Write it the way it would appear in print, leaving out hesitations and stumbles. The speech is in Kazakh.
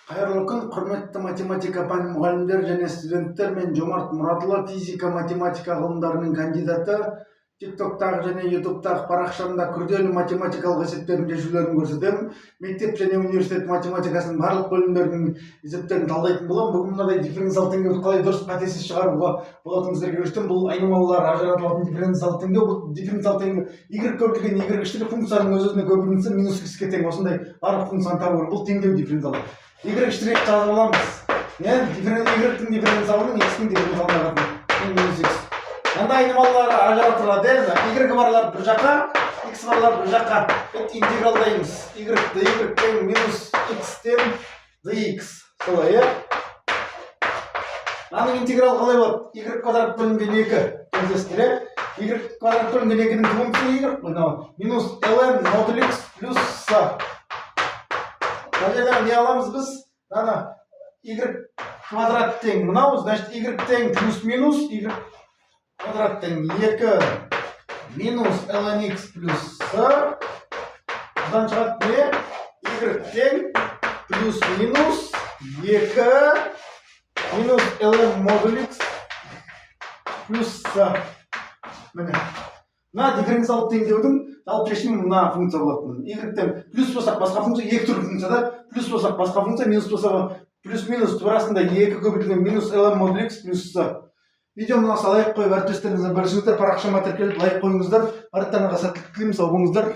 Қайырлы күн, құрметті математика пәні мұғалімдер және студенттер. Мен Жомарт Мұратұлы, физика математика ғылымдарының кандидаты. TikToktағы және YouTube'тағы парақшамда күрделі математикалық есептердің шешулерін көрсетемін. Мектеп және университет математикасының барлық бөлімдерінің есептерін талдайтын боламын. Бүгін мынадай дифференциал теңдеуді қалай дұрыс қатесіз шығаруға болатынын сіздерге көрсетемін. Бұл айнымалылар ажыратылатын дифференциал теңдеу. Бұл дифференциал теңдеу y көбейтілген y кішілік функцияның өз-өзіне көбейтілсе минус x-ке тең. Осындай барлық функцияны табу керек. Бұл теңдеу дифференциалы. Y штрих жазып аламыз. Y-тің дифференциалының x-тің дифференциалына қатынасы минус x. Анда айнымалылар ажыратылады. Y барлар бір жаққа, x барлар бір жаққа. Интегралдаймыз. Y dy тең минус x-тен dx. Солай, Аның интеграл қалай болады? Y квадрат бөлінген 2. Төңдестіре. Y квадрат бөлінген 2-ның функция Y. Минус ln модуль x плюс с. Не аламыз біз? Y квадрат тең мынау, значит y тең плюс-минус y квадрат тең 2 минус ln x плюс с. Бұдан шығады не? Y тең плюс-минус 2 минус ln модуль x плюс с. Міне. Мына дифференциалды теңдеудің жалпы шешімі мына функция болатын. Y-тен плюс болсақ басқа функция, екі түрлі функцияда плюс болсақ басқа функция, минус болсақ плюс-минус турасында 2 көбейтілген минус ln модуль x плюс с. Видеоны лайк қойып, әріптестеріңізге бөлісіңіздер, парақшама тіркеліп лайк қойыңыздар. Арттарыңызға сәттілік тілеймін, сау болыңыздар.